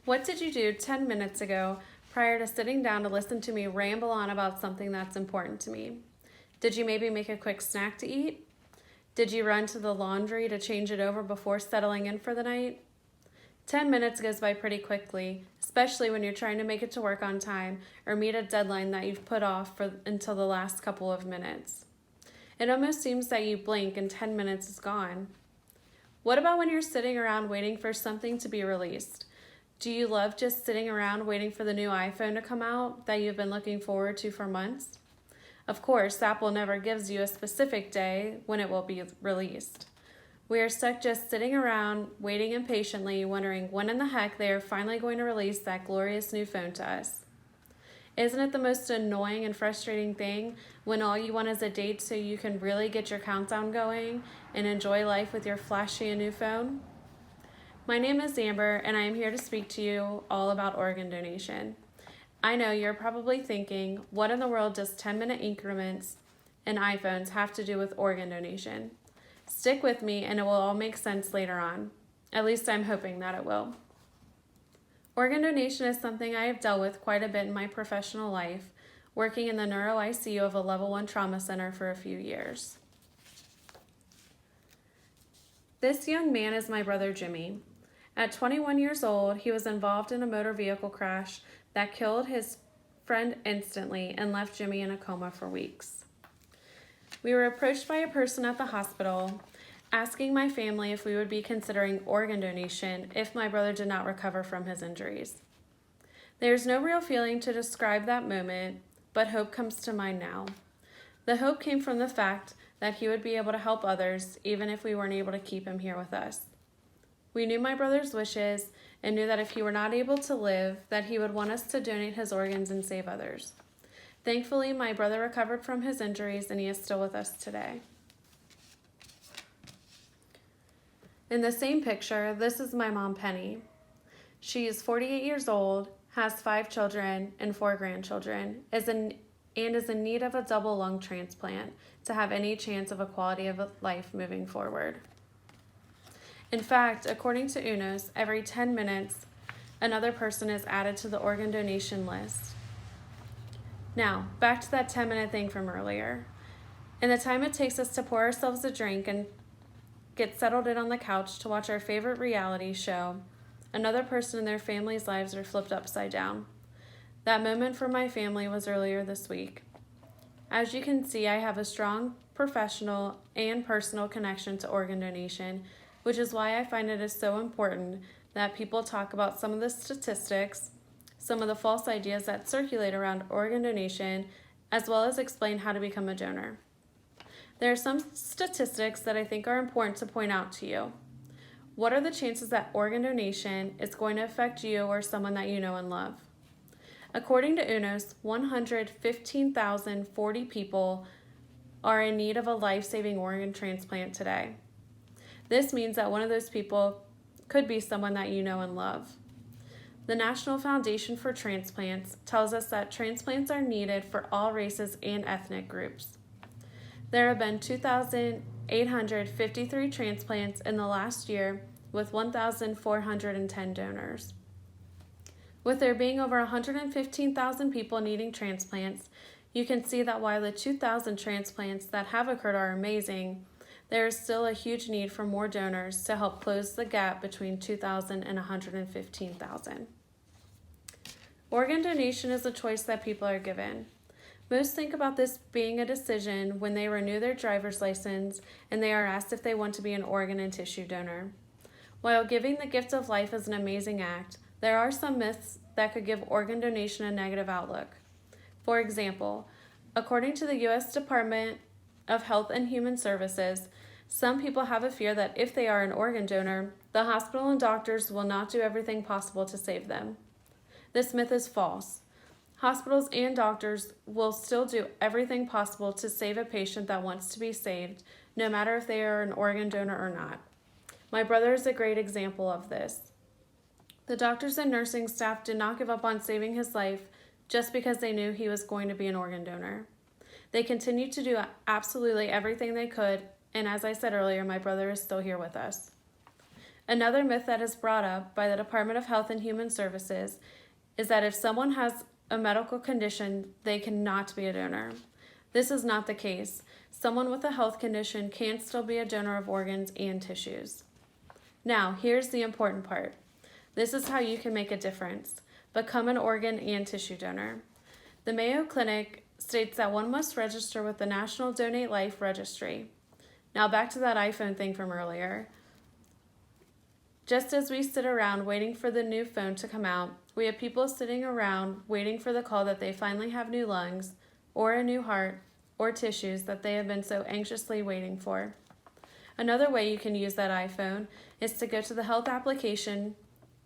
What did you do 10 minutes ago prior to sitting down to listen to me ramble on about something that's important to me? Did you maybe make a quick snack to eat? Did you run to the laundry to change it over before settling in for the night? 10 minutes goes by pretty quickly, especially when you're trying to make it to work on time or meet a deadline that you've put off until the last couple of minutes. It almost seems that you blink and 10 minutes is gone. What about when you're sitting around waiting for something to be released? Do you love just sitting around waiting for the new iPhone to come out that you've been looking forward to for months? Of course, Apple never gives you a specific day when it will be released. We are stuck just sitting around, waiting impatiently, wondering when in the heck they are finally going to release that glorious new phone to us. Isn't it the most annoying and frustrating thing when all you want is a date so you can really get your countdown going and enjoy life with your flashy new phone? My name is Amber, and I am here to speak to you all about organ donation. I know you're probably thinking, what in the world does 10-minute increments and iPhones have to do with organ donation? Stick with me and it will all make sense later on. At least I'm hoping that it will. Organ donation is something I have dealt with quite a bit in my professional life, working in the neuro ICU of a level 1 trauma center for a few years. This young man is my brother Jimmy. At 21 years old, he was involved in a motor vehicle crash that killed his friend instantly and left Jimmy in a coma for weeks. We were approached by a person at the hospital asking my family if we would be considering organ donation if my brother did not recover from his injuries. There's no real feeling to describe that moment, but hope comes to mind now. The hope came from the fact that he would be able to help others even if we weren't able to keep him here with us. We knew my brother's wishes and knew that if he were not able to live, that he would want us to donate his organs and save others. Thankfully, my brother recovered from his injuries and he is still with us today. In the same picture, this is my mom, Penny. She is 48 years old, has 5 children and 4 grandchildren, and is in need of a double lung transplant to have any chance of a quality of life moving forward. In fact, according to UNOS, every 10 minutes, another person is added to the organ donation list. Now, back to that 10-minute thing from earlier. In the time it takes us to pour ourselves a drink and get settled in on the couch to watch our favorite reality show, another person in their family's lives are flipped upside down. That moment for my family was earlier this week. As you can see, I have a strong professional and personal connection to organ donation, which is why I find it is so important that people talk about some of the statistics, some of the false ideas that circulate around organ donation, as well as explain how to become a donor. There are some statistics that I think are important to point out to you. What are the chances that organ donation is going to affect you or someone that you know and love? According to UNOS, 115,040 people are in need of a life-saving organ transplant today. This means that one of those people could be someone that you know and love. The National Foundation for Transplants tells us that transplants are needed for all races and ethnic groups. There have been 2,853 transplants in the last year with 1,410 donors. With there being over 115,000 people needing transplants, you can see that while the 2,000 transplants that have occurred are amazing, there is still a huge need for more donors to help close the gap between 2,000 and 115,000. Organ donation is a choice that people are given. Most think about this being a decision when they renew their driver's license and they are asked if they want to be an organ and tissue donor. While giving the gift of life is an amazing act, there are some myths that could give organ donation a negative outlook. For example, according to the U.S. Department of Health and Human Services, some people have a fear that if they are an organ donor, the hospital and doctors will not do everything possible to save them. This myth is false. Hospitals and doctors will still do everything possible to save a patient that wants to be saved, no matter if they are an organ donor or not. My brother is a great example of this. The doctors and nursing staff did not give up on saving his life just because they knew he was going to be an organ donor. They continued to do absolutely everything they could, and as I said earlier, my brother is still here with us. Another myth that is brought up by the Department of Health and Human Services is that if someone has a medical condition, they cannot be a donor. This is not the case. Someone with a health condition can still be a donor of organs and tissues. Now, here's the important part. This is how you can make a difference. Become an organ and tissue donor. The Mayo Clinic states that one must register with the National Donate Life Registry. Now back to that iPhone thing from earlier. Just as we sit around waiting for the new phone to come out, we have people sitting around waiting for the call that they finally have new lungs, or a new heart, or tissues that they have been so anxiously waiting for. Another way you can use that iPhone is to go to the health application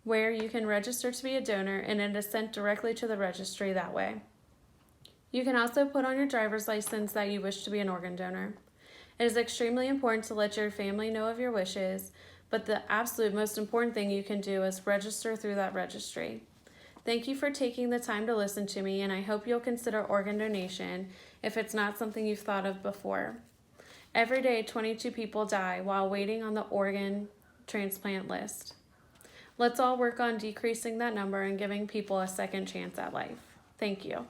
where you can register to be a donor, and it is sent directly to the registry that way. You can also put on your driver's license that you wish to be an organ donor. It is extremely important to let your family know of your wishes, but the absolute most important thing you can do is register through that registry. Thank you for taking the time to listen to me, and I hope you'll consider organ donation if it's not something you've thought of before. Every day, 22 people die while waiting on the organ transplant list. Let's all work on decreasing that number and giving people a second chance at life. Thank you.